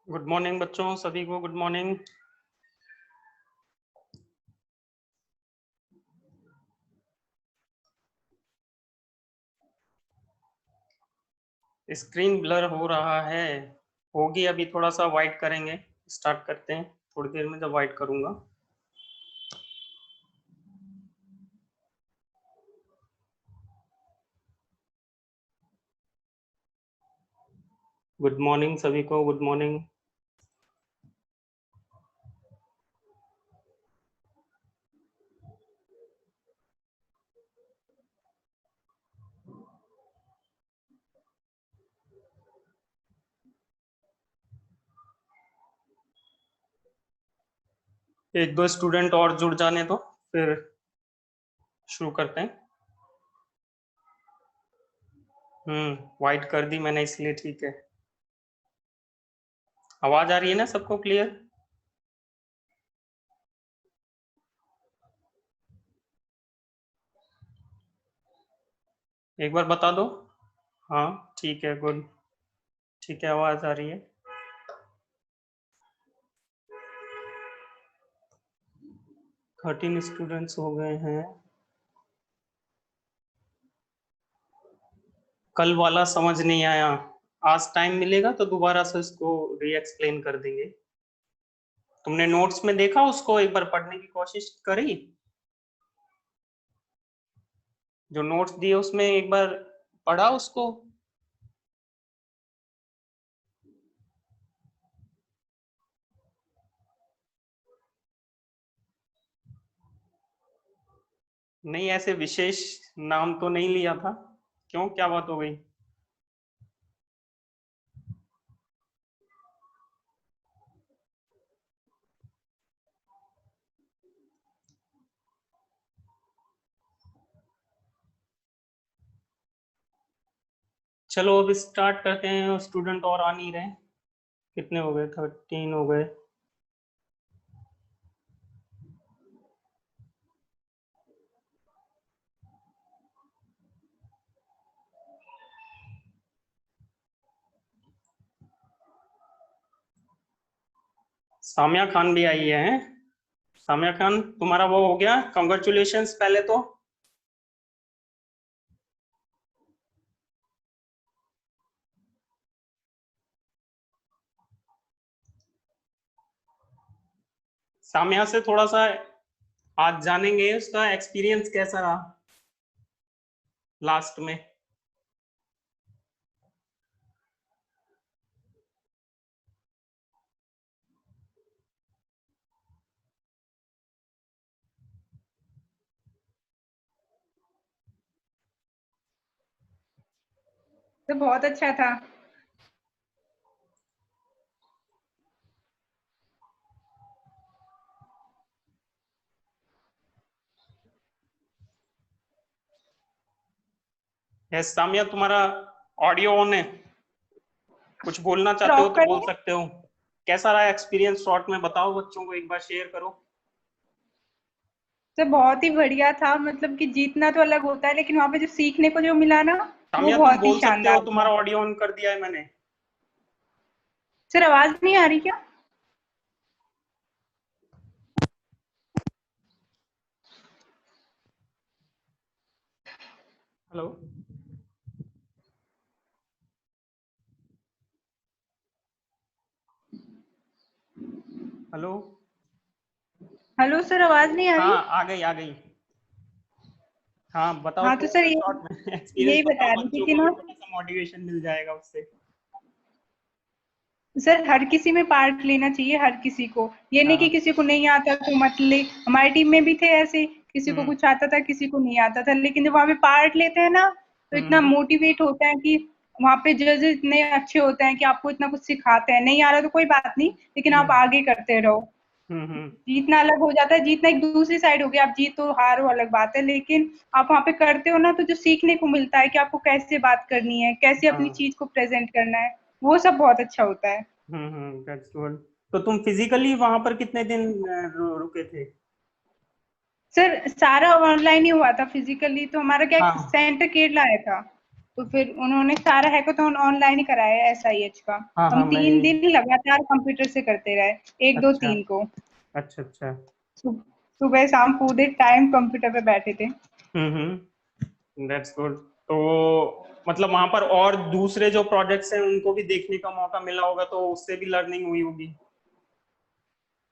Good morning बच्चों, सभी को गुड मॉर्निंग। स्क्रीन ब्लर हो रहा है, होगी अभी, थोड़ा सा वाइट करेंगे। स्टार्ट करते हैं थोड़ी देर में, जब वाइट करूंगा। गुड मॉर्निंग सभी को, गुड मॉर्निंग। एक दो स्टूडेंट और जुड़ जाने दो, फिर शुरू करते हैं। वाइट कर दी मैंने, इसलिए ठीक है। आवाज आ रही है ना सबको क्लियर? एक बार बता दो। हाँ ठीक है, गुड। ठीक है, आवाज आ रही है। 13 स्टूडेंट्स हो गए हैं। कल वाला समझ नहीं आया, आज टाइम मिलेगा तो दोबारा से इसको री एक्सप्लेन कर देंगे। तुमने नोट्स में देखा, उसको एक बार पढ़ने की कोशिश करी? जो नोट्स दिए उसमें एक बार पढ़ा उसको? नहीं, ऐसे विशेष नाम तो नहीं लिया था। क्यों, क्या बात हो गई? चलो अब स्टार्ट करते हैं। स्टूडेंट और आ नहीं रहे। कितने हो गए? 13 हो गए। सामिया खान भी आई है। सामिया खान, तुम्हारा वो हो गया, कॉन्ग्रेचुलेशंस पहले तो। सामिया से थोड़ा सा आज जानेंगे उसका एक्सपीरियंस कैसा रहा लास्ट में। तो बहुत अच्छा था। यस सामिया, तुम्हारा ऑडियो ऑन है। कुछ बोलना सर चाहते हो ऑफ तो बोल करेंगे। सकते हो। कैसा रहा एक्सपीरियंस, शॉर्ट में बताओ, बच्चों को एक बार शेयर करो। सर बहुत ही बढ़िया था, मतलब कि जीतना तो अलग होता है, लेकिन वहाँ पे जो सीखने को जो मिला ना, वो सामिया तुम बहुत ही बोल सकते हो, शानदार था। तुम्हारा ऑडियो ऑन कर दिया है मैंने। सर आवाज नहीं आ रही क्या? हेलो। हेलो। हेलो सर, आवाज नहीं आ रही। हाँ आ गई, आ गई। हाँ बताओ हाँ तो थोड़ा सर सा ये शॉर्ट में एक्सपीरियंस यही बताओ, बता रही थी बच्चों कि को भी ना, थोड़ा सा मोटिवेशन मिल जाएगा उससे। सर हर किसी में पार्ट लेना चाहिए, हर किसी को। ये नहीं कि हाँ। किसी को नहीं आता तो मत ले। हमारी टीम में भी थे ऐसे, किसी को हम्म। कुछ आता था, किसी को नहीं आता था, लेकिन जब वहाँ पे पार्ट लेते हैं ना, तो इतना हम्म। मोटिवेट होता है कि वहाँ पे जजेस इतने अच्छे होते हैं कि आपको इतना कुछ सिखाते हैं। नहीं आ रहा तो कोई बात नहीं, लेकिन आप हम्म। आगे करते रहो। हम्म। जीतना अलग हो जाता है, जीतना एक दूसरी साइड हो गया, आप जीतो हारो अलग बात है, लेकिन आप वहाँ पे करते हो ना, तो जो सीखने को मिलता है कि आपको कैसे बात करनी है, कैसे अपनी हाँ। चीज को प्रेजेंट करना है, वो सब बहुत अच्छा होता है। That's good. तो तुम फिजिकली वहां पर कितने दिन रुके थे? सर सारा ऑनलाइन ही हुआ था, फिजिकली तो हमारा क्या, हाँ। सेंटर केरला आया था। तो फिर उन्होंने सारा हैकाथॉन ऑनलाइन ही कराया है SIH का। हाँ हाँ हम मैं 3 दिन लगातार कंप्यूटर से करते रहे, 1 2 अच्छा 3 को अच्छा अच्छा। सुबह शाम पूरे टाइम कंप्यूटर पे बैठे थे। That's good. तो मतलब वहां पर और दूसरे जो प्रोजेक्ट्स हैं उनको भी देखने का मौका मिला होगा, तो उससे भी लर्निंग हुई होगी।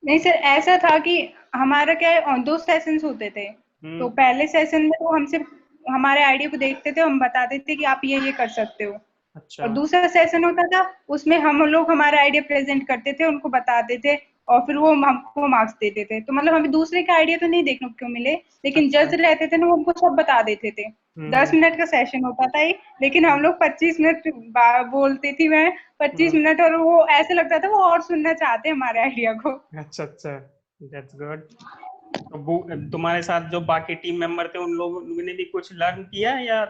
नहीं सर, ऐसा था कि हमारा क्या है, 2 सेशंस होते थे। तो हम्म। पहले सेशन में वो हमसे हमारे आइडिया को देखते थे, हम बताते थे कि आप ये कर सकते हो। अच्छा और दूसरा सेशन होता था, उसमें हम लोग हमारा आइडिया प्रेजेंट करते थे, उनको बताते थे और फिर वो हमको मार्क्स देते थे। तो मतलब हमें दूसरे का आइडिया तो नहीं देखने को मिले, लेकिन अच्छा। जज रहते थे ना, वो हमको सब बता देते थे। 10 हम्म। मिनट का सेशन होता था ये, लेकिन हम लोग 25 मिनट बोलती थी मैं, 25 हम्म। मिनट, और वो ऐसे लगता था वो और सुनना चाहते हैं हमारे आइडिया को। अच्छा अच्छा। That's good. तो तुम्हारे साथ जो बाकी टीम मेंबर थे उन लोगों ने भी कुछ लर्न किया या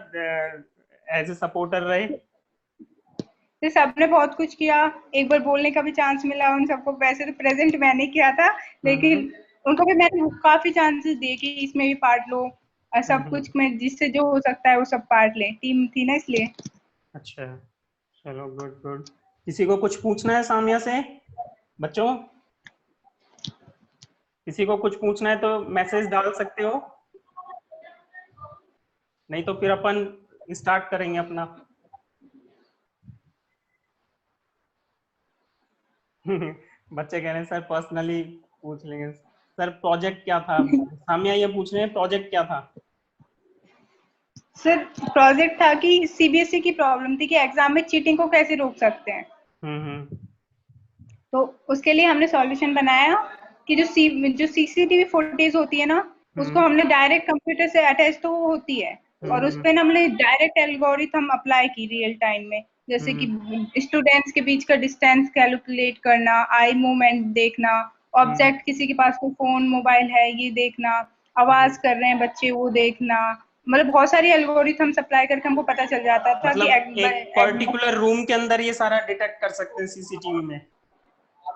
एज ए सपोर्टर रहे? तो सबने बहुत कुछ किया, एक बार बोलने का भी चांस मिला उन सबको। वैसे तो प्रेजेंट मैंने किया था, हम्म। लेकिन उनको भी मैंने काफी चांसेस दिए कि इसमें भी पार्ट लो, और सब हम्म। कुछ में जिससे जो हो सकता है वो सब पार्ट ले, टीम थी ना इसलिए। अच्छा। चलो गुड गुड। किसी को कुछ पूछना है सामिया से? बच्चों, किसी को कुछ पूछना है तो मैसेज डाल सकते हो, नहीं तो फिर अपन स्टार्ट करेंगे अपना। बच्चे कह रहे हैं सर पर्सनली पूछ लेंगे। सर प्रोजेक्ट क्या था? सामिया ये पूछ रहे हैं प्रोजेक्ट क्या था? सर प्रोजेक्ट था कि CBSE की प्रॉब्लम थी कि एग्जाम में चीटिंग को कैसे रोक सकते हैं। हम्म। तो उसके लिए हमने सॉल्यूशन बनाया कि जो CCTV फुटेज होती है ना, उसको हम्म। हमने डायरेक्ट कंप्यूटर से अटैच तो वो होती है, और उस हम्म। पे हमने डायरेक्ट एल्गोरिथम अप्लाई की रियल टाइम में, जैसे कि हम्म। स्टूडेंट्स के बीच का डिस्टेंस कैलकुलेट करना, आई मूवमेंट देखना, हम्म। ऑब्जेक्ट किसी के पास कोई फोन मोबाइल है ये देखना, आवाज कर रहे हैं बच्चे वो देखना। मतलब बहुत सारी एल्गोरिथम अप्लाई करके हमको पता चल जाता था कि मतलब एक पर्टिकुलर रूम के अंदर ये सारा डिटेक्ट कर सकते हैं सीसीटीवी में?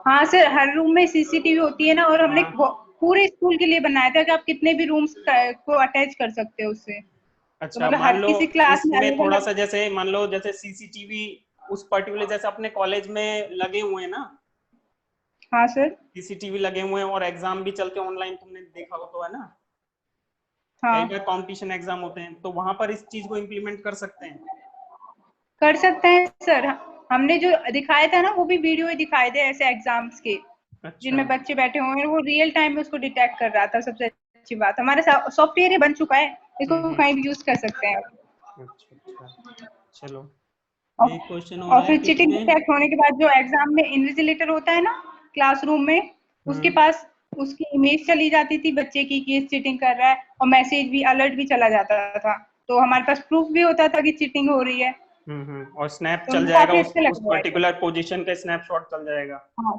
हाँ सर, हर रूम में CCTV होती है ना, और हमने हाँ। पूरे स्कूल के लिए बनाया था कि आप कितने भी रूम्स को अटैच कर सकते हो उससे। तो अच्छा मतलब मान हर लो किसी क्लास में इसमें अलग थोड़ा अलग। सा जैसे मान लो जैसे सीसीटीवी उस पर्टिकुलर जैसे अपने कॉलेज में लगे हुए हैं ना, हाँ सर। सीसीटीवी लगे हुए हैं और एग्जाम भी चलते हैं ऑनलाइन, तुमने देखा हो तो है ना, कई हाँ बार कंपटीशन एग्जाम होते हैं तो वहां पर इस चीज को इम्प्लीमेंट कर सकते हैं। कर सकते हैं सर। हमने जो दिखाया था ना, वो भी वीडियो ही दिखाए थे ऐसे एग्जाम्स के, अच्छा। जिनमें बच्चे बैठे हुए हैं, वो रियल टाइम में उसको डिटेक्ट कर रहा था। सबसे अच्छी बात, हमारे सॉफ्टवेयर ये बन चुका है, इसको हम्म। कहीं भी यूज कर सकते हैं। अच्छा अच्छा। चलो और एक क्वेश्चन और है फिर बीच चीटिंग में। डिटेक्ट होने के बाद जो एग्जाम में इन्विजिलेटर होता है ना क्लासरूम में, उसके हम्म। पास उसकी इमेज चली जाती थी बच्चे की कि ये चीटिंग कर रहा है, और मैसेज भी अलर्ट भी चला जाता था, तो हमारे पास प्रूफ भी होता था कि चीटिंग हो रही है। और स्नैप तो चल उनको जाएगा काफी उस अच्छा लग रहा है। पर्टिकुलर पोजीशन का स्नैपशॉट चल जाएगा। हाँ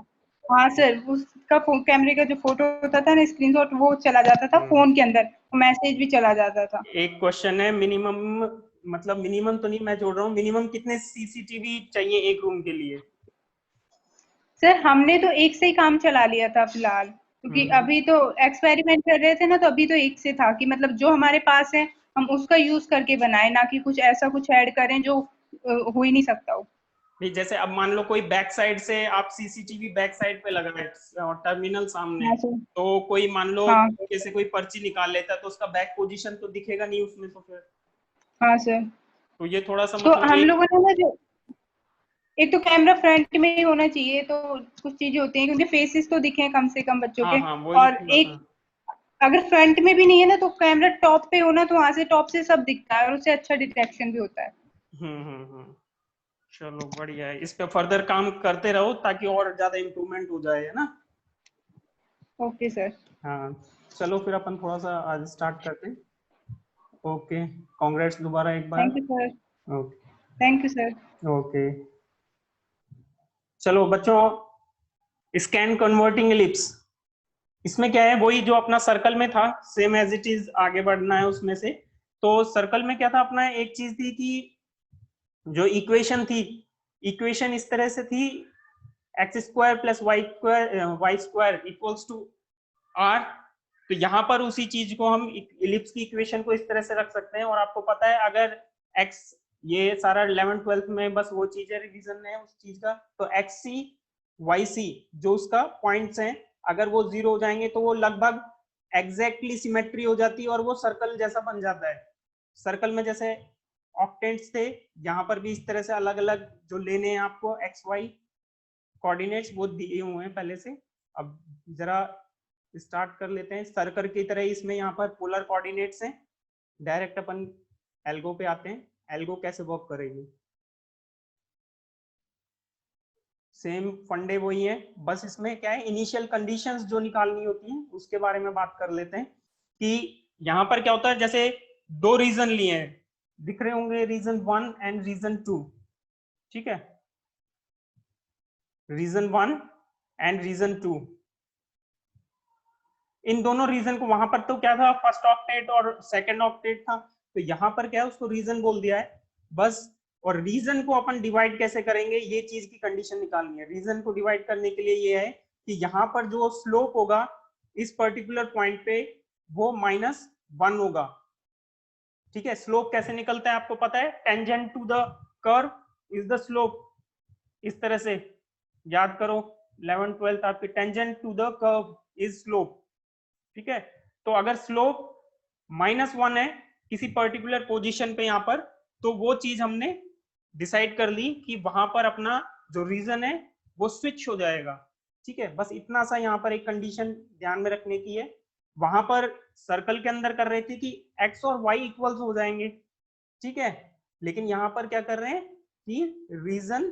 हाँ सर, उसका कैमरे का जो फोटो होता था ना, स्क्रीनशॉट, वो चला जाता था हम्म। फोन के अंदर, मैसेज भी चला जाता था। एक क्वेश्चन है मिनिमम, मतलब मिनिमम तो नहीं मैं जोड़ रहा हूँ, मिनिमम कितने सीसीटीवी चाहिए एक रूम के लिए? सर हमने तो एक से ही काम चला लिया था फिलहाल, क्योंकि हम्म। अभी तो एक्सपेरिमेंट कर रहे थे ना, तो अभी तो एक से था कि मतलब जो हमारे पास है हम उसका यूज करके बनाए, ना कि कुछ ऐसा कुछ ऐड करें जो हो ही नहीं सकता हो। नहीं जैसे अब मान लो कोई बैक साइड से आप सीसीटीवी बैक साइड पे लगा है टर्मिनल सामने, हाँ सर। तो कोई मान लो हाँ जैसे कोई पर्ची निकाल लेता है तो उसका बैक पोजीशन तो दिखेगा नहीं उसमें, तो फिर हाँ सर। तो ये थोड़ा सा तो मतलब हम एक। लोगों ने ना जो, एक तो कैमरा फ्रंट में ही होना चाहिए, तो कुछ चीजें होती हैं क्योंकि फेसेस तो दिखे कम से कम बच्चों हाँ के। हाँ वही और थोड़ा सा। एक, अगर फ्रंट में भी नहीं है ना, तो कैमरा टॉप पे हो ना, तो वहां से टॉप से सब दिखता है और उससे अच्छा डिटेक्शन भी होता है। हम्म। चलो बढ़िया है, इस पे फर्दर काम करते रहो ताकि और ज्यादा इम्प्रूवमेंट हो जाए, है ना? Okay sir. हाँ। चलो फिर अपन थोड़ा सा आज स्टार्ट करते हैं। ओके। कांग्रेट्स दोबारा एक बार। Thank you sir. Okay. Thank you sir. Okay. चलो बच्चों, स्कैन कन्वर्टिंग एलिप्स, इसमें क्या है वही जो अपना सर्कल में था, सेम एज इट इज आगे बढ़ना है उसमें से। तो सर्कल में क्या था अपना, एक चीज थी कि जो इक्वेशन थी, इक्वेशन इस तरह से थी, X square plus Y square equals to R. तो यहाँ पर उसी चीज को हम इलिप्स की इक्वेशन को इस तरह से रख सकते हैं, और आपको पता है अगर एक्स ये सारा 11th-12th में बस वो चीज है, रिवीजन है उस चीज का। तो एक्स सी वाई सी जो उसका पॉइंट्स हैं, अगर वो 0 हो जाएंगे तो वो लगभग एग्जैक्टली सिमेट्री हो जाती है और वो सर्कल जैसा बन जाता है। सर्कल में जैसे ऑक्टेंट्स थे, यहाँ पर भी इस तरह से अलग अलग जो लेने हैं आपको एक्स वाई कोऑर्डिनेट्स वो दिए हुए हैं पहले से। अब जरा स्टार्ट कर लेते हैं। सर्कल की तरह इसमें यहाँ पर पोलर कोऑर्डिनेट्स हैं। डायरेक्ट अपन एल्गो पे आते हैं। एल्गो कैसे वर्क करेगी, सेम फंडे वही है, बस इसमें क्या है, इनिशियल कंडीशंस जो निकालनी होती हैं उसके बारे में बात कर लेते हैं। कि यहाँ पर क्या होता है, जैसे दो रीजन लिए हैं, दिख रहे होंगे, रीजन 1 एंड रीजन 2, ठीक है, रीजन 1 एंड रीजन 2। इन दोनों रीजन को, वहां पर तो क्या था, फर्स्ट ऑक्टेट और सेकंड ऑक्टेट था, तो यहाँ पर क्या है, उसको रीजन बोल दिया है बस। और रीजन को अपन डिवाइड कैसे करेंगे, ये चीज की कंडीशन निकालनी है। रीजन को डिवाइड करने के लिए ये है कि यहाँ पर जो स्लोप होगा इस पर्टिकुलर पॉइंट पे वो -1 होगा, ठीक है। स्लोप कैसे निकलता है आपको पता है, tangent to the curve is the slope, इस तरह से याद करो 11th-12th आपके, tangent to the curve is slope, ठीक है। तो अगर स्लोप -1 है किसी पर्टिकुलर पोजीशन पे यहाँ पर, तो वो चीज हमने डिसाइड कर ली कि वहां पर अपना जो रीजन है वो स्विच हो जाएगा, ठीक है। बस इतना सा यहाँ पर एक कंडीशन ध्यान में रखने की है। वहां पर सर्कल के अंदर कर रहे थे कि x और y इक्वल्स हो जाएंगे, ठीक है, लेकिन यहाँ पर क्या कर रहे हैं कि रीजन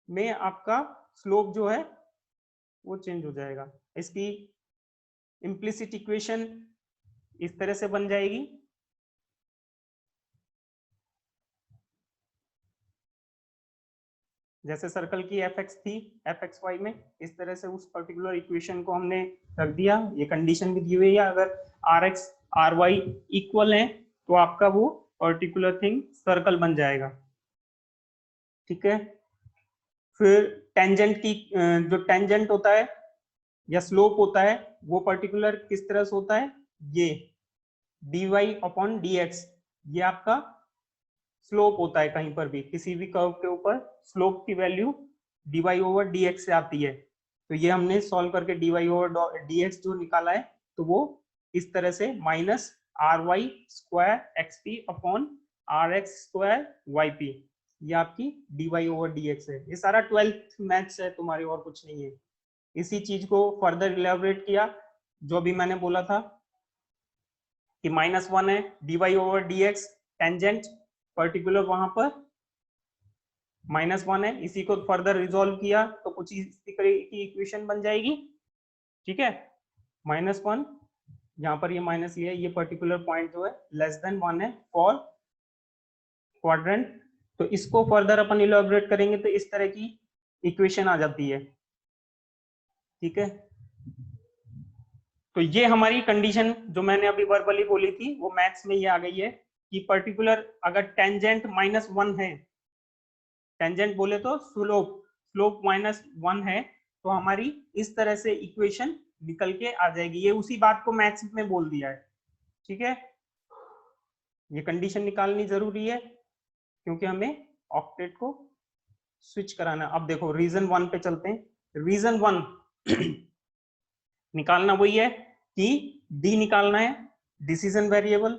में आपका स्लोप जो है वो चेंज हो जाएगा। इसकी इम्प्लिसिट इक्वेशन इस तरह से बन जाएगी, जैसे सर्कल की एफ एक्स थी एफ एक्स वाई में, इस तरह से उस पर्टिकुलर इक्वेशन को हमने रख दिया। ये कंडीशन भी दी हुई है, अगर R X R Y equal है तो आपका वो पर्टिकुलर थिंग सर्कल बन जाएगा, ठीक है। फिर टेंजेंट की, जो टेंजेंट होता है या स्लोप होता है वो पर्टिकुलर किस तरह से होता है, ये dy/dx, ये आपका स्लोप होता है। कहीं पर भी किसी भी कर्व के ऊपर स्लोप की वैल्यू dy/dx से आती है। तो ये हमने सॉल्व करके dy/dx जो निकाला है, तो वो इस तरह से -ry²xp/rx²yp, ये आपकी dy/dx है। ये सारा 12th मैथ्स है तुम्हारे, और कुछ नहीं है। इसी चीज को फर्दर इलेबोरेट किया, जो भी मैंने बोला था कि -1 है dy/dx, टेंजेंट पर्टिकुलर वहां पर -1 है, इसी को फर्दर रिजॉल्व किया तो कुछ इसी तरह की इक्वेशन बन जाएगी, ठीक है। -1, यहाँ पर ये माइनस लिया, ये पर्टिकुलर पॉइंट जो है <1 है फॉर क्वाड्रेंट, तो इसको फर्दर अपन इलेबोरेट करेंगे तो इस तरह की इक्वेशन आ जाती है, ठीक है। तो ये हमारी कंडीशन जो मैंने अभी वर्बली बोली थी वो मैथ्स में ये आ गई है कि पर्टिकुलर अगर टेंजेंट -1 है, टेंजेंट बोले तो स्लोप -1 है, तो हमारी इस तरह से इक्वेशन निकल के आ जाएगी। ये उसी बात को मैथ्स में बोल दिया है, ठीक है। ये कंडीशन निकालनी जरूरी है क्योंकि हमें ऑक्टेट को स्विच कराना। अब देखो रीजन 1 पे चलते हैं। रीजन 1 निकालना वही है कि डी निकालना है, डिसीजन वेरिएबल।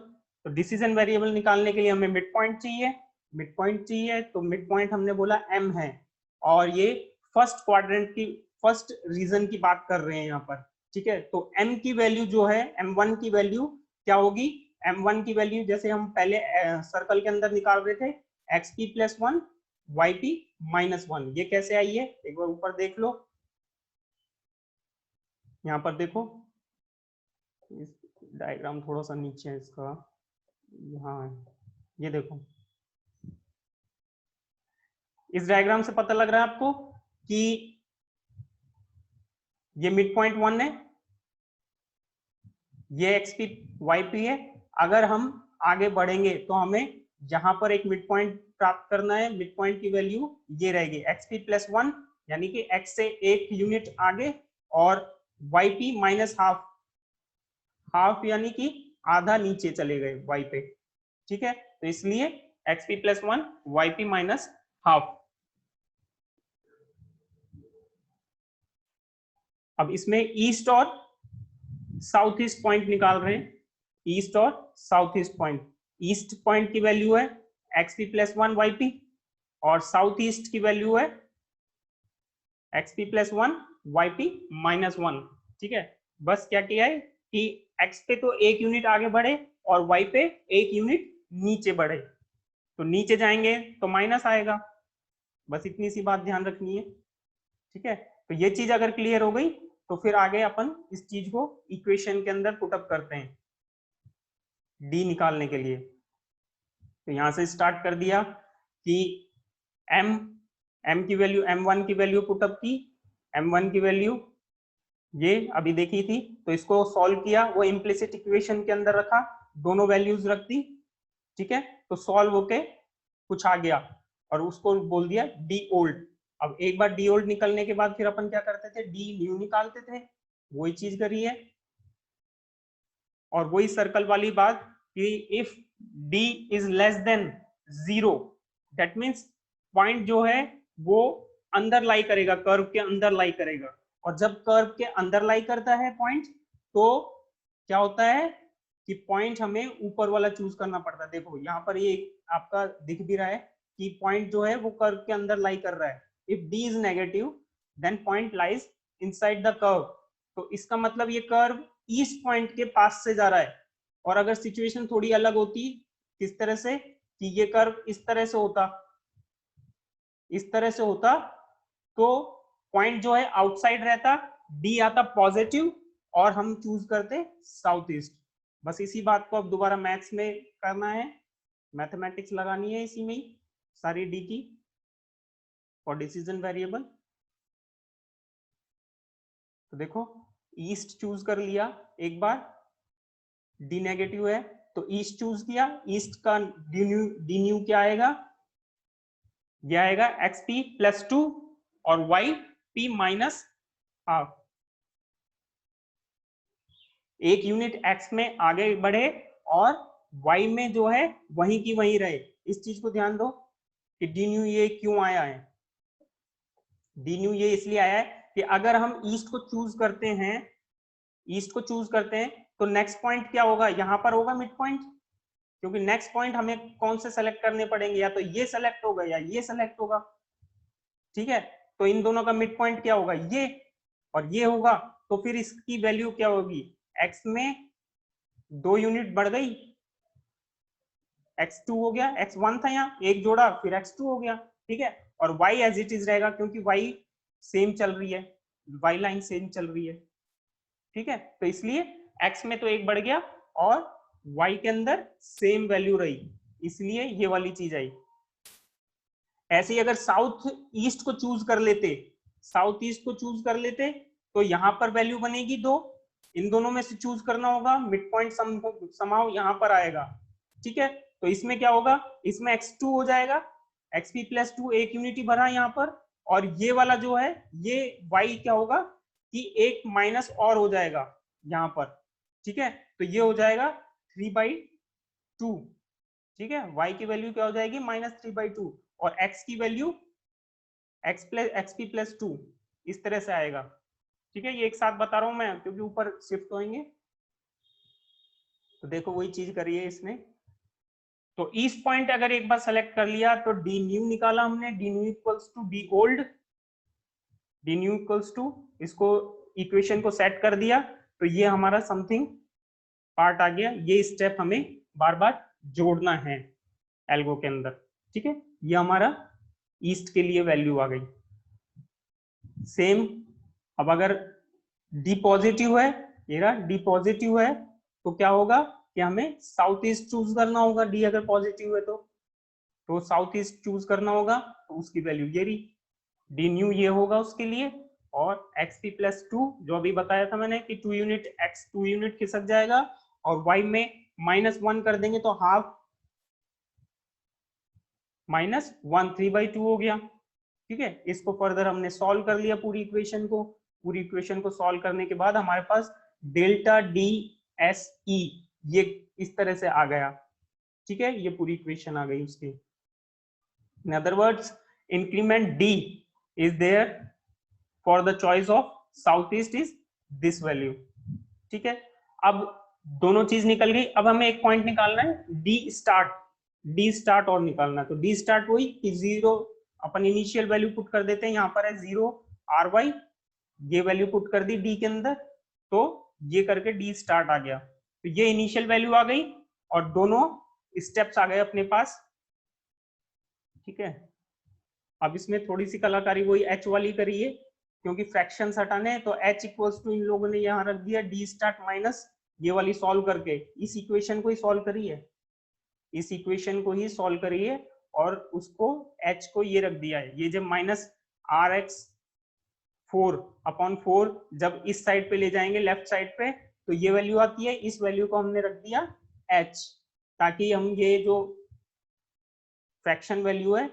तो डिसीजन वेरिएबल निकालने के लिए हमें मिड पॉइंट चाहिए, मिड पॉइंट चाहिए, तो मिड पॉइंट हमने बोला m है, और ये फर्स्ट क्वाड्रेंट की, फर्स्ट रीजन की बात कर रहे हैं यहाँ पर, ठीक है। तो m की वैल्यू जो है, m1 की वैल्यू क्या होगी, m1 की वैल्यू जैसे हम पहले सर्कल के अंदर निकाल रहे थे, xp+1 yp-1, ये कैसे आई है एक बार ऊपर देख लो, यहाँ पर देखो, डायग्राम थोड़ा सा नीचे है इसका, यहाँ है, ये देखो, इस डायग्राम से पता लग रहा है आपको कि ये मिड पॉइंट 1 है, ये xp yp है। अगर हम आगे बढ़ेंगे तो हमें यहाँ पर एक मिड पॉइंट प्राप्त करना है, मिड पॉइंट की वैल्यू ये रहेगी xp+1, यानी कि x से 1 यूनिट आगे, और yp-½ हाफ यानी कि आधा नीचे चले गए y पे, ठीक है। तो इसलिए XP plus 1 YP minus half. अब इसमें ईस्ट और साउथ ईस्ट पॉइंट निकाल रहे हैं, ईस्ट और south east point. East point की वैल्यू है एक्सपी प्लस 1 वाईपी और साउथ ईस्ट की वैल्यू है एक्सपी प्लस 1 वाईपी माइनस 1। ठीक है, बस क्या किया है कि एक्स पे तो एक यूनिट आगे बढ़े और वाई पे एक यूनिट नीचे बढ़े, तो नीचे जाएंगे तो माइनस आएगा, बस इतनी सी बात ध्यान रखनी है। ठीक है, तो ये चीज अगर क्लियर हो गई तो फिर आगे अपन इस चीज को इक्वेशन के अंदर पुटअप करते हैं डी निकालने के लिए। तो यहां से स्टार्ट कर दिया कि m की वैल्यू m1 की वैल्यू पुटअप की, m1 की वैल्यू ये अभी देखी थी, तो इसको सॉल्व किया, वो इम्प्लिसिट इक्वेशन के अंदर रखा, दोनों वैल्यूज रख दी। ठीक है, तो सॉल्व होके कुछ आ गया और उसको बोल दिया डी ओल्ड। अब एक बार डी ओल्ड निकलने के बाद फिर अपन क्या करते थे, डी न्यू निकालते थे, वही चीज करी है। और वही सर्कल वाली बात कि if D is less than 0 that means point जो है वो अंदर लाई करेगा, कर्व के अंदर लाई करेगा। और जब कर्व के अंदर लाई करता है पॉइंट, तो क्या होता है कि पॉइंट हमें ऊपर वाला चूज करना पड़ता है। देखो यहाँ पर ये आपका दिख भी रहा है कि पॉइंट जो है वो कर्व के अंदर लाई कर रहा है। If D is negative then point lies inside the curve. तो इसका मतलब ये कर्व ईस्ट पॉइंट के पास से जा रहा है। और अगर सिचुएशन थोड़ी अलग होती, किस तरह से, कि ये कर्व इस तरह से होता, इस तरह से होता, तो पॉइंट जो है आउटसाइड रहता, डी आता पॉजिटिव और हम चूज करते साउथ ईस्ट। बस इसी बात को अब दोबारा मैथ्स में करना है, मैथमेटिक्स लगानी है इसी में ही सारी डी की और डिसीजन वेरिएबल। तो देखो ईस्ट चूज कर लिया एक बार, डी नेगेटिव है तो ईस्ट चूज किया, ईस्ट का डी न्यू क्या आएगा, यह आएगा एक्सपी प्लस 2 और वाई पी माइनस हाफ। एक यूनिट एक्स में आगे बढ़े और वाई में जो है वहीं की वहीं रहे। इस चीज को ध्यान दो कि डी न्यू ये क्यों आया है। डी न्यू ये इसलिए आया है कि अगर हम ईस्ट को चूज करते हैं, ईस्ट को चूज करते हैं तो नेक्स्ट पॉइंट क्या होगा, यहां पर होगा मिड पॉइंट, क्योंकि नेक्स्ट पॉइंट हमें कौन से सेलेक्ट करने पड़ेंगे, या तो ये सेलेक्ट होगा या ये सेलेक्ट होगा। ठीक है, तो इन दोनों का मिड पॉइंट क्या होगा, ये और ये होगा। तो फिर इसकी वैल्यू क्या होगी, एक्स में 2 यूनिट बढ़ गई, x2 हो गया, x1 था यहाँ एक जोड़ा फिर x2 हो गया। ठीक है, और y एज इट इज रहेगा क्योंकि y सेम चल रही है, y लाइन सेम चल रही है। ठीक है, तो इसलिए x में तो एक बढ़ गया और y के अंदर सेम वैल्यू रही, इसलिए ये वाली चीज आई। ऐसे ही अगर साउथ ईस्ट को चूज कर लेते, साउथ ईस्ट को चूज कर लेते तो यहां पर वैल्यू बनेगी 2, इन दोनों में से चूज करना होगा, मिड पॉइंट समाओ यहां पर आएगा। ठीक है, तो इसमें क्या होगा, इसमें x2 हो जाएगा, xp प्लस 2 एक यूनिटी भरा यहाँ पर, और ये वाला जो है ये y क्या होगा कि एक माइनस और हो जाएगा यहाँ पर। ठीक है, तो ये हो जाएगा 3/2। ठीक है, y की वैल्यू क्या हो जाएगी -3/2 और x की वैल्यू xp प्लस 2 इस तरह से आएगा। ठीक है, ये एक साथ बता रहा हूं मैं क्योंकि ऊपर शिफ्ट होंगे। तो देखो वही चीज करिए इसमें। तो ईस्ट पॉइंट अगर एक बार सेलेक्ट कर लिया तो डी न्यू निकाला हमने, D new equals to D old, D new equals to, इसको इक्वेशन को सेट कर दिया तो ये हमारा समथिंग पार्ट आ गया। ये स्टेप हमें बार बार जोड़ना है एल्गो के अंदर। ठीक है, ये हमारा ईस्ट के लिए वैल्यू आ गई। सेम अब अगर डी पॉजिटिव है, ये रहा डी पॉजिटिव है, तो क्या होगा कि हमें साउथ ईस्ट चूज करना होगा। डी अगर पॉजिटिव है तो साउथ ईस्ट चूज करना होगा, तो उसकी वैल्यू ये रही, डी न्यू ये होगा उसके लिए। और xp प्लस 2 जो अभी बताया था मैंने कि 2 यूनिट x 2 यूनिट खिसक जाएगा और y में -1 कर देंगे तो हाफ -1 3/2 हो गया। ठीक है, इसको फर्दर हमने सॉल्व कर लिया पूरी इक्वेशन को। पूरी इक्वेशन को सॉल्व करने के बाद हमारे पास डेल्टा डी एस ई ये इस तरह से आ गया। ठीक है, ये पूरी इक्वेशन आ गई उसकी। In other words increment D is there for the choice of south east is this value. ठीक है, अब दोनों चीज निकल गई। अब हमें एक पॉइंट निकालना है डी स्टार्ट और निकालना है। तो डी स्टार्ट वही कि 0 अपन इनिशियल वैल्यू पुट कर देते हैं, यहाँ पर है 0 ry, ये वैल्यू पुट कर दी डी के अंदर, तो ये करके डी स्टार्ट आ गया। तो ये इनिशियल वैल्यू आ गई और दोनों स्टेप्स आ गए अपने पास। ठीक है, अब इसमें थोड़ी सी कलाकारी वही एच वाली करी है, क्योंकि फ्रैक्शंस हटाने हैं, तो h इक्वल्स टू इन लोगों ने यहाँ रख दिया डी स्टार्ट माइनस ये वाली सॉल्व करके इस इक्वेशन को ही सॉल्व करी है, इस इक्वेशन को ही सॉल्व करी है, और उसको h को ये रख दिया है। ये जब माइनस rx4/4 जब इस साइड पे ले जाएंगे लेफ्ट साइड पे, तो ये वैल्यू आती है, इस वैल्यू को हमने रख दिया h, ताकि हम ये जो फ्रैक्शन वैल्यू है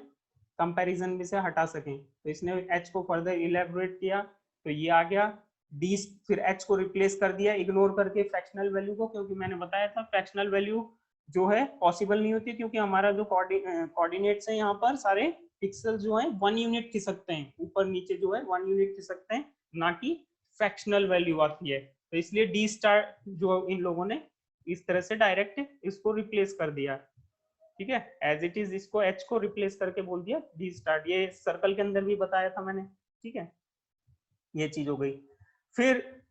कंपैरिजन में से हटा सकें। तो इसने h को फर्दर इलेबोरेट किया, तो ये आ गया d, फिर h को रिप्लेस कर दिया इग्नोर करके फ्रैक्शनल वैल्यू को, क्योंकि मैंने बताया था फ्रैक्शनल वैल्यू जो है पॉसिबल नहीं होती, क्योंकि हमारा जो कोऑर्डिनेट्स है यहाँ पर सारे पिक्सल जो है 1 यूनिट खिसकते हैं, ऊपर नीचे जो है 1 यूनिट खिसकते हैं, ना कि फ्रैक्शनल वैल्यू आती है। तो इसलिए डी स्टार जो इन लोगों ने इस तरह से डायरेक्ट इसको रिप्लेस कर दिया। ठीक है, एज इट इज इसको h को रिप्लेस करके बोल दिया डी स्टार्ट। ये सर्कल के अंदर भी बताया था मैंने। ठीक है, ये चीज हो गई। फिर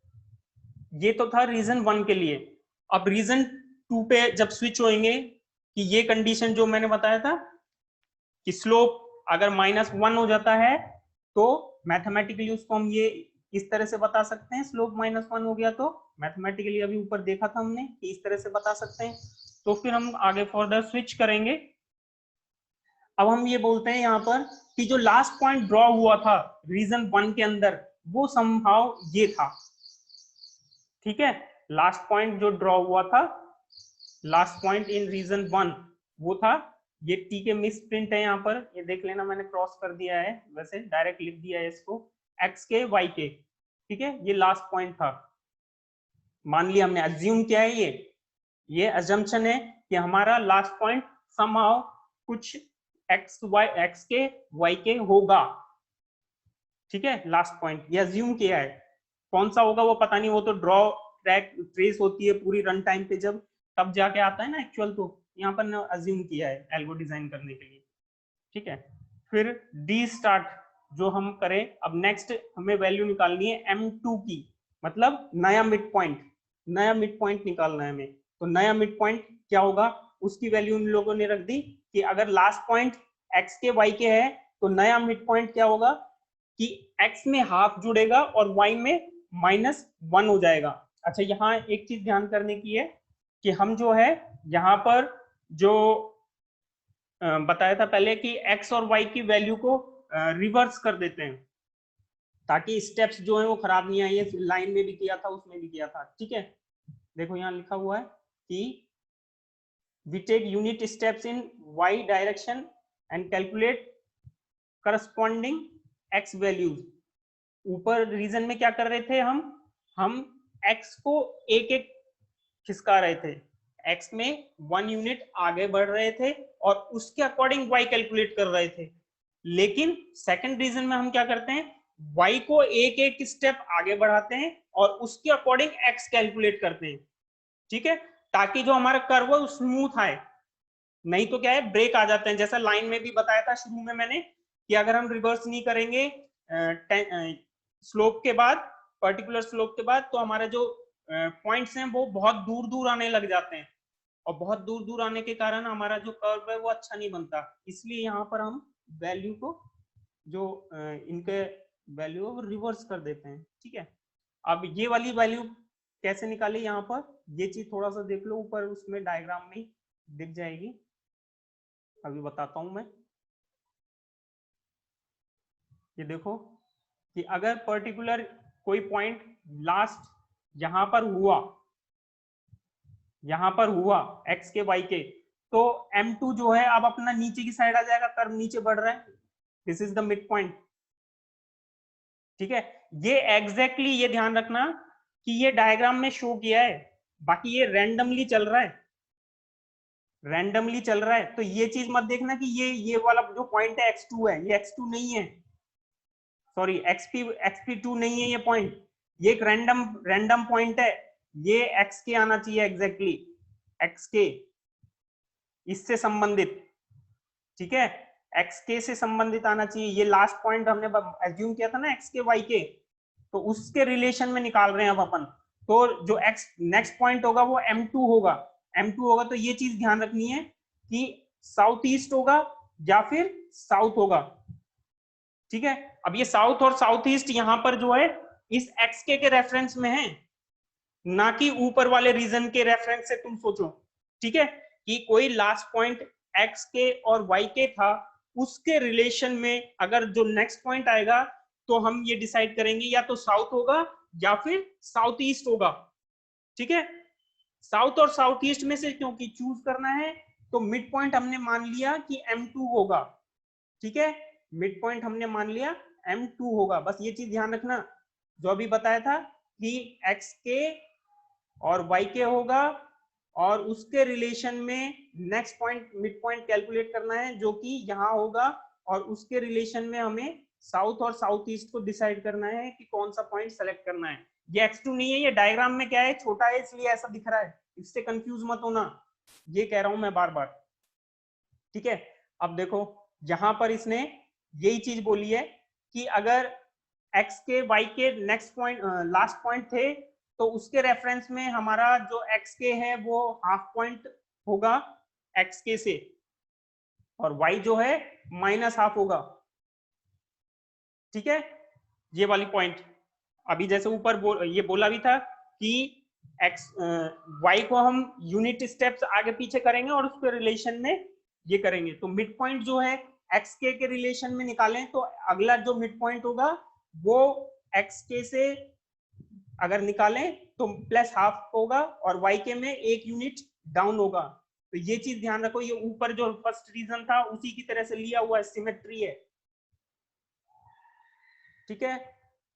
ये तो था रीजन 1 के लिए। अब रीजन 2 पे जब स्विच होएंगे कि ये कंडीशन जो मैंने बताया था कि स्लोप अगर -1 हो जाता है तो मैथमेटिकली उसको हम ये इस तरह से बता सकते हैं, स्लोप -1 हो गया तो मैथमेटिकली अभी ऊपर देखा था हमने कि इस तरह से बता सकते हैं। तो फिर हम आगे फर्दर स्विच करेंगे। अब हम ये बोलते हैं यहाँ पर कि जो लास्ट पॉइंट ड्रॉ हुआ था रीजन 1 के अंदर वो समहाउ ये था। ठीक है, लास्ट पॉइंट जो ड्रॉ हुआ था, लास्ट पॉइंट इन रीजन 1 वो था ये। टी के मिस प्रिंट है यहाँ पर, ये देख लेना, मैंने क्रॉस कर दिया है, वैसे डायरेक्ट लिख दिया है इसको एक्स के वाई के। ठीक है, ये लास्ट पॉइंट था। मान लिया हमने, अज्यूम किया है, ये अजम्पशन है कि हमारा लास्ट पॉइंट समहाउ कुछ एक्स के वाई के होगा। ठीक है, लास्ट पॉइंट ये अज्यूम किया है, कौन सा होगा वो पता नहीं, वो तो ड्रॉ ट्रैक ट्रेस होती है पूरी रन टाइम पे, जब तब जाके आता है ना एक्चुअल। तो यहाँ पर अज्यूम किया है एल्गो डिजाइन करने के लिए। ठीक है, फिर डी स्टार्ट जो हम करें, अब नेक्स्ट हमें वैल्यू निकालनी है m2 की, मतलब नया मिड पॉइंट, नया मिड पॉइंट निकालना है हमें। तो नया मिड पॉइंट क्या होगा, उसकी वैल्यू उन लोगों ने रख दी कि अगर लास्ट पॉइंट x के y के है तो नया मिड पॉइंट क्या होगा कि x में हाफ जुड़ेगा और y में -1 हो जाएगा। अच्छा, यहाँ एक चीज ध्यान करने की है कि हम जो है यहाँ पर जो बताया था पहले कि x और y की वैल्यू को रिवर्स कर देते हैं, ताकि स्टेप्स जो है वो खराब नहीं आए। ये लाइन में भी किया था, उसमें भी किया था। ठीक है, देखो यहाँ लिखा हुआ है कि we take unit steps in y direction and calculate corresponding x values। ऊपर रीजन में क्या कर रहे थे हम x को एक एक खिसका रहे थे, x में 1 यूनिट आगे बढ़ रहे थे और उसके अकॉर्डिंग y कैलकुलेट कर रहे थे। लेकिन सेकंड रीजन में हम क्या करते हैं, y को एक एक स्टेप आगे बढ़ाते हैं और उसके अकॉर्डिंग x कैलकुलेट करते हैं। ठीक है, ताकि जो हमारा कर्व है वो स्मूथ आए, नहीं तो क्या है ब्रेक आ जाते हैं। जैसा लाइन में भी बताया था शुरू में मैंने कि अगर हम रिवर्स नहीं करेंगे स्लोप के बाद, पर्टिकुलर स्लोप के बाद, तो हमारे जो पॉइंट्स हैं वो बहुत दूर दूर आने लग जाते हैं, और बहुत दूर दूर आने के कारण हमारा जो कर्व है वो अच्छा नहीं बनता। इसलिए यहाँ पर हम वैल्यू को जो इनके वैल्यू है वो रिवर्स कर देते हैं। ठीक है, अब ये वाली वैल्यू कैसे निकाले, यहाँ पर ये चीज थोड़ा सा देख लो, ऊपर उसमें डायग्राम में दिख जाएगी, अभी बताता हूं मैं। ये देखो कि अगर पर्टिकुलर कोई पॉइंट लास्ट यहां पर हुआ x के y के, तो m2 जो है अब अपना नीचे की साइड आ जाएगा, कर्व नीचे बढ़ रहा है, this is the mid point. ठीक है, ये एग्जैक्टली ये ध्यान रखना कि ये डायग्राम में शो किया है, बाकी ये रैंडमली चल रहा है। रैंडमली चल रहा है, तो ये चीज मत देखना कि ये वाला जो पॉइंट है x2 है, ये x2 नहीं है, सॉरी xp2 नहीं है ये पॉइंट, ये एक रैंडम पॉइंट है, ये x के आना चाहिए एग्जैक्टली, x के इससे संबंधित, ठीक है, एक्स के से संबंधित आना चाहिए। ये लास्ट पॉइंट हमने एज्यूम किया था ना एक्स के वाई के, तो उसके रिलेशन में निकाल रहे हैं अब अपन। तो जो एक्स नेक्स्ट पॉइंट होगा वो M2 होगा, M2 होगा, तो ये चीज ध्यान रखनी है कि साउथ ईस्ट होगा या फिर साउथ होगा, ठीक है। अब ये साउथ और साउथ ईस्ट यहाँ पर जो है इस एक्स के रेफरेंस में है, ना कि ऊपर वाले रीजन के रेफरेंस से तुम सोचो, ठीक है, कि कोई लास्ट पॉइंट एक्स के और वाई के था, उसके रिलेशन में अगर जो नेक्स्ट पॉइंट आएगा तो हम ये डिसाइड करेंगे या तो साउथ होगा या फिर साउथ ईस्ट होगा, ठीक है। साउथ और साउथ ईस्ट में से क्योंकि चूज करना है, तो मिड पॉइंट हमने मान लिया कि M2 होगा, ठीक है, मिड पॉइंट हमने मान लिया M2 होगा। बस ये चीज ध्यान रखना जो अभी बताया था कि एक्स के और वाई के होगा और उसके रिलेशन में next point mid point calculate करना है जो कि यहाँ होगा, और उसके रिलेशन में हमें साउथ और साउथ ईस्ट को डिसाइड करना है कि कौन सा पॉइंट सेलेक्ट करना है। ये x2 नहीं है, ये डायग्राम में क्या है छोटा है इसलिए ऐसा दिख रहा है, इससे कंफ्यूज मत होना, ये कह रहा हूं मैं बार बार, ठीक है। अब देखो यहां पर इसने यही चीज बोली है कि अगर x के y के नेक्स्ट पॉइंट लास्ट पॉइंट थे तो उसके रेफरेंस में हमारा जो x के है वो हाफ पॉइंट होगा x के से, और y जो है माइनस हाफ होगा, ठीक है। ये वाली पॉइंट अभी जैसे ऊपर ये बोला भी था कि x y को हम यूनिट स्टेप्स आगे पीछे करेंगे और उसके रिलेशन में ये करेंगे। तो मिड पॉइंट जो है एक्स के रिलेशन में निकालें तो अगला जो मिड पॉइंट होगा वो एक्स के से अगर निकालें तो प्लस हाफ होगा और वाई के में एक यूनिट डाउन होगा। तो ये चीज ध्यान रखो, ये ऊपर जो फर्स्ट रीजन था उसी की तरह से लिया हुआ सिमेट्री है, ठीक है।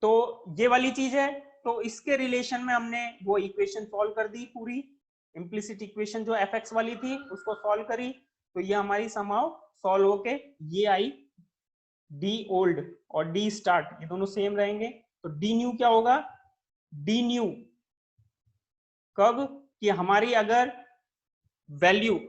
तो ये वाली चीज है, तो इसके रिलेशन में हमने वो इक्वेशन सॉल्व कर दी पूरी, इम्प्लिसिट इक्वेशन जो fx वाली थी उसको सॉल्व करी, तो ये हमारी समाव सॉल्व होके ये आई डी ओल्ड और डी स्टार्ट, ये दोनों सेम रहेंगे। तो डी न्यू क्या होगा, डी न्यू कब कि हमारी अगर वैल्यू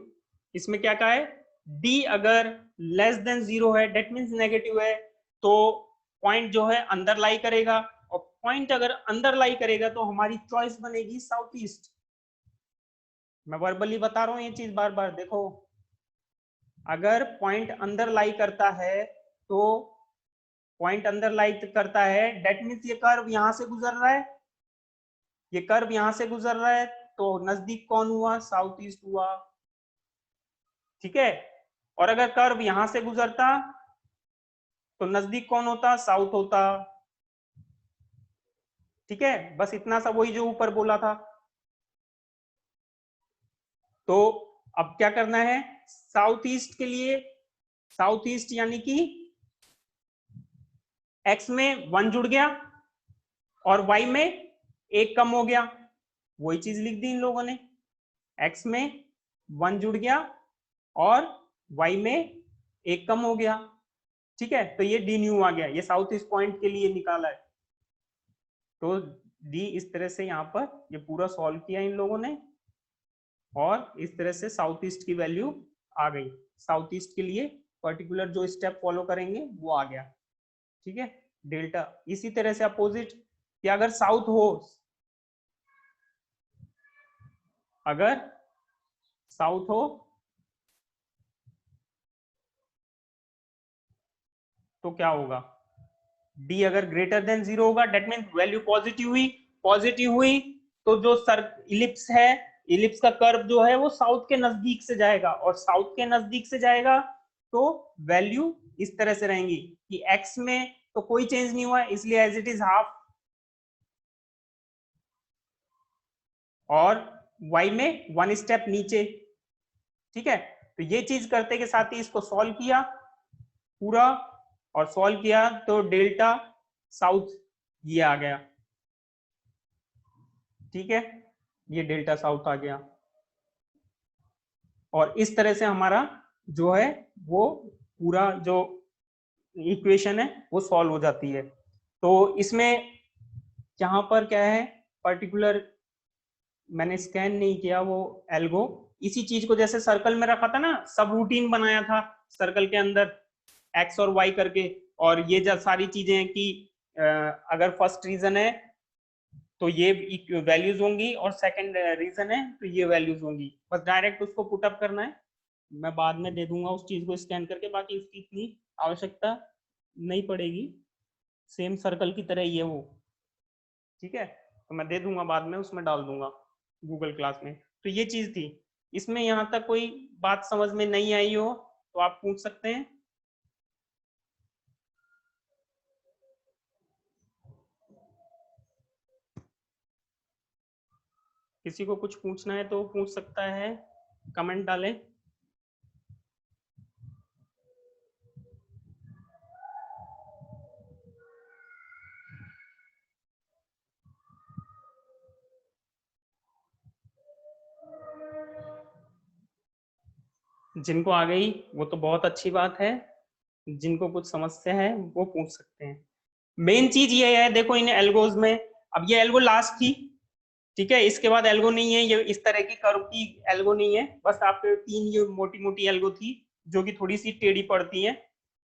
इसमें क्या कहा है, डी अगर लेस देन 0 है डेट मीन्स नेगेटिव है, तो पॉइंट जो है अंदर लाई करेगा, और पॉइंट अगर अंदर लाई करेगा तो हमारी चॉइस बनेगी साउथ ईस्ट। मैं वर्बली बता रहा हूं ये चीज बार बार, देखो अगर पॉइंट अंदर लाई करता है तो पॉइंट अंदर लाई करता है डेट मीन्स ये कर्व यहां से गुजर रहा है, ये कर्व यहां से गुजर रहा है, तो नजदीक कौन हुआ, साउथ ईस्ट हुआ, ठीक है। और अगर कर्व यहां से गुजरता तो नजदीक कौन होता, साउथ होता, ठीक है। बस इतना सा वही जो ऊपर बोला था। तो अब क्या करना है, साउथ ईस्ट के लिए, साउथ ईस्ट यानी कि एक्स में 1 जुड़ गया और वाई में 1 कम हो गया, वही चीज लिख दी इन लोगों ने, एक्स में 1 जुड़ गया और वाई में 1 कम हो गया, ठीक है। तो ये डी न्यू आ गया, ये साउथ ईस्ट पॉइंट के लिए निकाला है। तो डी इस तरह से यहाँ पर ये पूरा सॉल्व किया इन लोगों ने, और इस तरह से साउथ ईस्ट की वैल्यू आ गई। साउथ ईस्ट के लिए पर्टिकुलर जो स्टेप फॉलो करेंगे वो आ गया, ठीक है, डेल्टा। इसी तरह से अपोजिट कि अगर साउथ हो, अगर साउथ हो तो क्या होगा, डी अगर ग्रेटर देन 0 होगा डेट मीन वैल्यू पॉजिटिव हुई, पॉजिटिव हुई तो जो सर इलिप्स है, इलिप्स का कर्व जो है वो साउथ के नजदीक से जाएगा, और साउथ के नजदीक से जाएगा तो वैल्यू इस तरह से रहेंगी कि एक्स में तो कोई चेंज नहीं हुआ इसलिए एज इट इज हाफ, और वाई में 1 स्टेप नीचे, ठीक है। तो ये चीज करते के साथ ही इसको सॉल्व किया पूरा, और सॉल्व किया तो डेल्टा साउथ ये आ गया, ठीक है, ये डेल्टा साउथ आ गया। और इस तरह से हमारा जो है वो पूरा जो इक्वेशन है वो सॉल्व हो जाती है। तो इसमें यहाँ पर क्या है, पर्टिकुलर मैंने स्कैन नहीं किया वो एल्गो, इसी चीज को जैसे सर्कल में रखा था ना, सब रूटीन बनाया था सर्कल के अंदर एक्स और वाई करके, और ये जब सारी चीजें हैं कि अगर फर्स्ट रीजन है तो ये वैल्यूज होंगी और सेकंड रीजन है तो ये वैल्यूज होंगी, बस डायरेक्ट उसको पुट अप करना है। मैं बाद में दे दूंगा उस चीज को स्कैन करके, बाकी इसकी इतनी आवश्यकता नहीं पड़ेगी, सेम सर्कल की तरह ही है वो, ठीक है। तो मैं दे दूंगा बाद में, उसमें डाल दूंगा गूगल क्लास में। तो ये चीज थी। इसमें यहाँ तक कोई बात समझ में नहीं आई हो तो आप पूछ सकते हैं। किसी को कुछ पूछना है तो पूछ सकता है, कमेंट डालें। जिनको आ गई वो तो बहुत अच्छी बात है, जिनको कुछ समस्या है वो पूछ सकते हैं। मेन चीज ये है, देखो इन एल्गोज में, अब ये एल्गो लास्ट थी, ठीक है, इसके बाद एल्गो नहीं है, ये इस तरह की कर्व की एल्गो नहीं है, बस आपके 3 ये मोटी मोटी एल्गो थी जो कि थोड़ी सी टेढ़ी पड़ती है,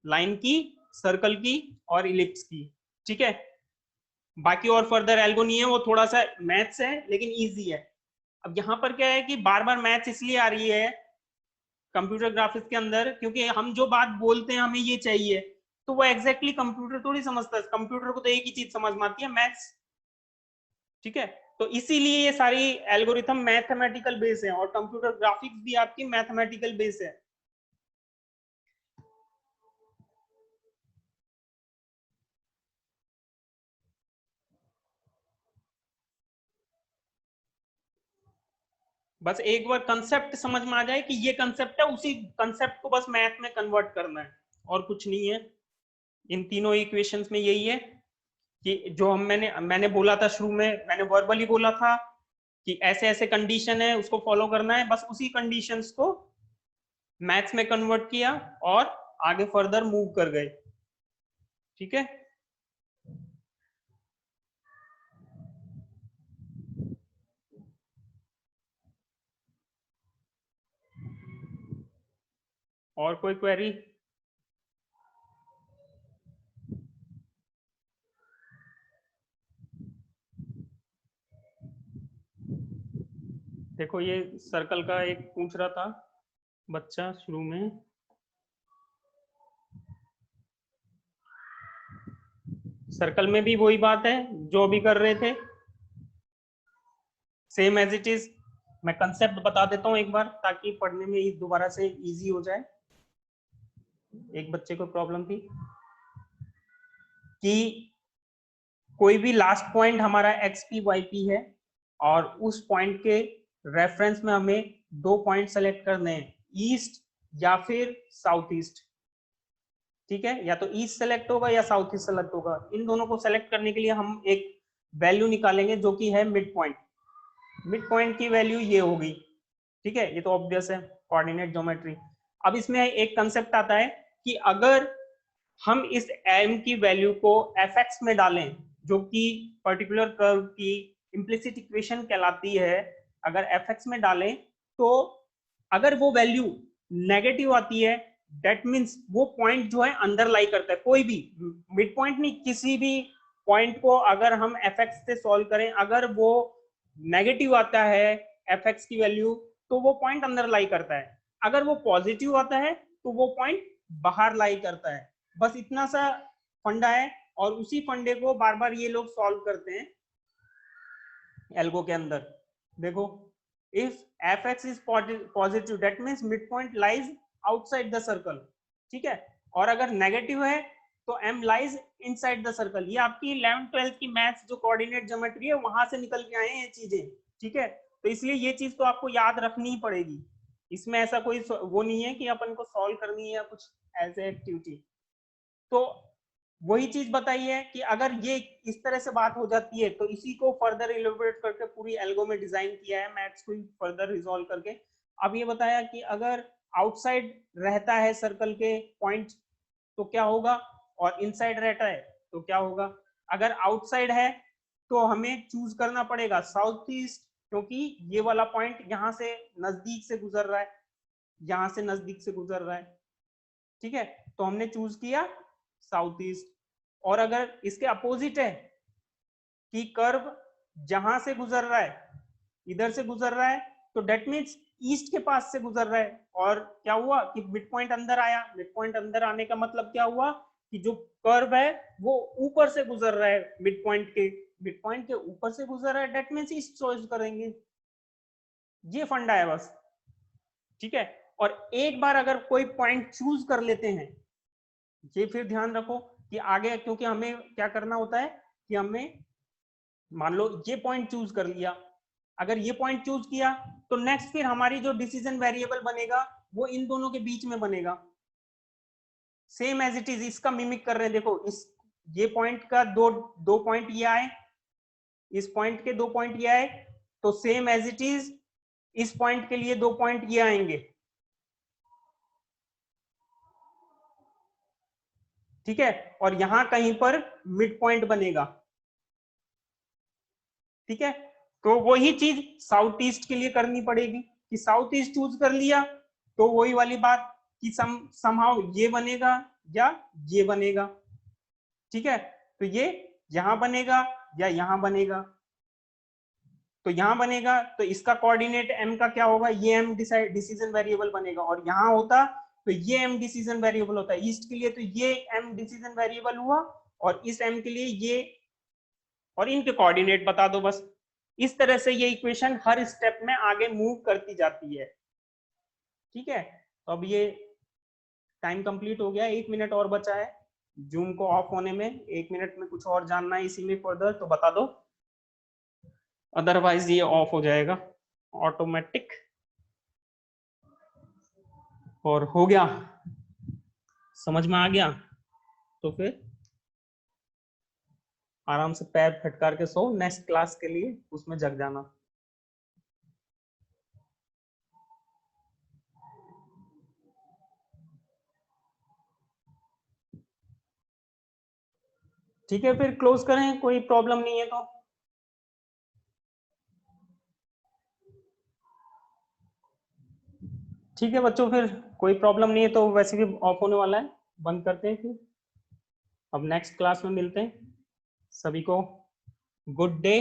लाइन की, सर्कल की और इलिप्स की, ठीक है। बाकी और फर्दर एल्गो नहीं है, वो थोड़ा सा मैथ्स है लेकिन इजी है। अब यहाँ पर क्या है कि बार बार मैथ्स इसलिए आ रही है कंप्यूटर ग्राफिक्स के अंदर, क्योंकि हम जो बात बोलते हैं हमें ये चाहिए, तो वो एग्जैक्टली कंप्यूटर थोड़ी समझता है, कंप्यूटर को तो एक ही चीज समझ में आती है, मैथ्स, ठीक है। तो इसीलिए ये सारी एल्गोरिथम मैथमेटिकल बेस है और कंप्यूटर ग्राफिक्स भी आपकी मैथमेटिकल बेस है। बस एक बार कंसेप्ट समझ में आ जाए कि ये कंसेप्ट है, उसी कंसेप्ट को बस मैथ में कन्वर्ट करना है और कुछ नहीं है। इन तीनों इक्वेशंस में यही है कि जो मैंने बोला था शुरू में, मैंने वर्बली बोला था कि ऐसे ऐसे कंडीशन है उसको फॉलो करना है, बस उसी कंडीशंस को मैथ्स में कन्वर्ट किया और आगे फर्दर मूव कर गए, ठीक है। और कोई क्वेरी? देखो ये सर्कल का एक पूछ रहा था बच्चा शुरू में, सर्कल में भी वही बात है जो भी कर रहे थे, सेम एज इट इज। मैं कंसेप्ट बता देता हूँ एक बार ताकि पढ़ने में दोबारा से इजी हो जाए। एक बच्चे को प्रॉब्लम थी कि कोई भी लास्ट पॉइंट हमारा एक्स पी वाई पी है और उस पॉइंट के रेफरेंस में हमें 2 पॉइंट सेलेक्ट करने हैं, ईस्ट या फिर साउथ ईस्ट, ठीक है। या तो ईस्ट सेलेक्ट होगा या साउथ ईस्ट सेलेक्ट होगा। इन दोनों को सेलेक्ट करने के लिए हम एक वैल्यू निकालेंगे जो कि है मिड पॉइंट। मिड पॉइंट की वैल्यू ये होगी, ठीक है, ये तो ऑब्वियस है, कोऑर्डिनेट ज्योमेट्री। अब इसमें एक कंसेप्ट आता है कि अगर हम इस m की वैल्यू को fx में डालें, जो कि पर्टिकुलर कर्व की इम्प्लिसिट इक्वेशन कहलाती है, अगर fx में डालें तो अगर वो वैल्यू नेगेटिव आती है, दैट मीन्स वो पॉइंट जो है अंदर लाई करता है, कोई भी मिड पॉइंट नहीं, किसी भी पॉइंट को अगर हम fx से सॉल्व करें, अगर वो नेगेटिव आता है fx की वैल्यू तो वो पॉइंट अंदर लाई करता है, अगर वो पॉजिटिव आता है तो वो पॉइंट बाहर लाई करता है। बस इतना सा फंडा है और उसी फंडे को बार बार ये लोग सॉल्व करते हैं एल्गो के अंदर। देखो, if fx is positive that means mid point lies outside the circle, ठीक है, और अगर नेगेटिव है तो m lies inside the circle. ये आपकी 11th 12th की मैथ्स जो कोऑर्डिनेट ज्योमेट्री है वहां से निकल के आए हैं ये चीजें, ठीक है। तो इसलिए ये चीज तो आपको याद रखनी ही पड़ेगी, इसमें ऐसा कोई वो नहीं है कि अपन को सॉल्व करनी है या कुछ ऐसे एक्टिविटी। तो वही चीज बताई है कि अगर ये इस तरह से बात हो जाती है तो इसी को फर्दर इलेबोरेट करके पूरी एल्गो में डिजाइन किया है मैथ्स को फर्दर रिजॉल्व करके, अब ये बताया कि अगर आउटसाइड रहता है सर्कल के पॉइंट तो क्या होगा, और इनसाइड रहता है तो क्या होगा। अगर आउटसाइड है तो हमें चूज करना पड़ेगा साउथ ईस्ट, क्योंकि ये वाला पॉइंट यहाँ से नजदीक से गुजर रहा है, यहाँ से नजदीक से गुजर रहा है, ठीक है, तो हमने चूज किया साउथ ईस्ट। और अगर इसके अपोजिट है कि कर्व जहां से गुजर रहा है, इधर से गुजर रहा है, तो डेट मीन्स ईस्ट के पास से गुजर रहा है, और क्या हुआ कि मिड पॉइंट अंदर आया। मिड पॉइंट अंदर आने का मतलब क्या हुआ कि जो कर्व है वो ऊपर से गुजर रहा है, मिड पॉइंट के ऊपर से गुजर रहा है, डेट मीन्स ईस्ट चॉइस करेंगे। ये फंडा है बस, ठीक है। और एक बार अगर कोई पॉइंट चूज कर लेते हैं, ये फिर ध्यान रखो कि आगे, क्योंकि हमें क्या करना होता है कि हमें मान लो ये पॉइंट चूज कर लिया, अगर ये पॉइंट चूज किया तो नेक्स्ट फिर हमारी जो डिसीजन वेरिएबल बनेगा वो इन दोनों के बीच में बनेगा, सेम एज इट इज। इसका मिमिक कर रहे हैं, देखो इस ये पॉइंट का दो पॉइंट ये आए, इस पॉइंट के 2 पॉइंट ये आए, तो सेम एज इट इज इस पॉइंट के लिए 2 पॉइंट ये आएंगे, ठीक है, और यहां कहीं पर मिड पॉइंट बनेगा, ठीक है। तो वही चीज साउथ ईस्ट के लिए करनी पड़ेगी कि साउथ ईस्ट चूज कर लिया तो वही वाली बात कि समहाउ ये बनेगा या ये बनेगा, ठीक है। तो ये यहां बनेगा या यहां बनेगा, तो यहां बनेगा तो इसका कोऑर्डिनेट m का क्या होगा, ये m डिसीजन वेरिएबल बनेगा, और यहां होता तो ये m डिसीजन वेरिएबल होता है ईस्ट के लिए, तो ये m डिसीजन वेरिएबल हुआ, और इस m के लिए ये, और इनके कोऑर्डिनेट बता दो बस। इस तरह से ये इक्वेशन हर स्टेप में आगे मूव करती जाती है, ठीक है। तो अब ये टाइम कंप्लीट हो गया, 1 मिनट और बचा है जूम को ऑफ होने में। 1 मिनट में कुछ और जानना है इसी में फर्दर तो बता दो, अदरवाइज ये ऑफ हो जाएगा ऑटोमेटिक। और हो गया, समझ में आ गया तो फिर आराम से पैर फटकार के सो, नेक्स्ट क्लास के लिए उसमें जग जाना। ठीक है, फिर क्लोज करें, कोई प्रॉब्लम नहीं है तो। ठीक है बच्चों, फिर कोई प्रॉब्लम नहीं है तो वैसे भी ऑफ होने वाला है, बंद करते हैं फिर। अब नेक्स्ट क्लास में मिलते हैं, सभी को गुड डे।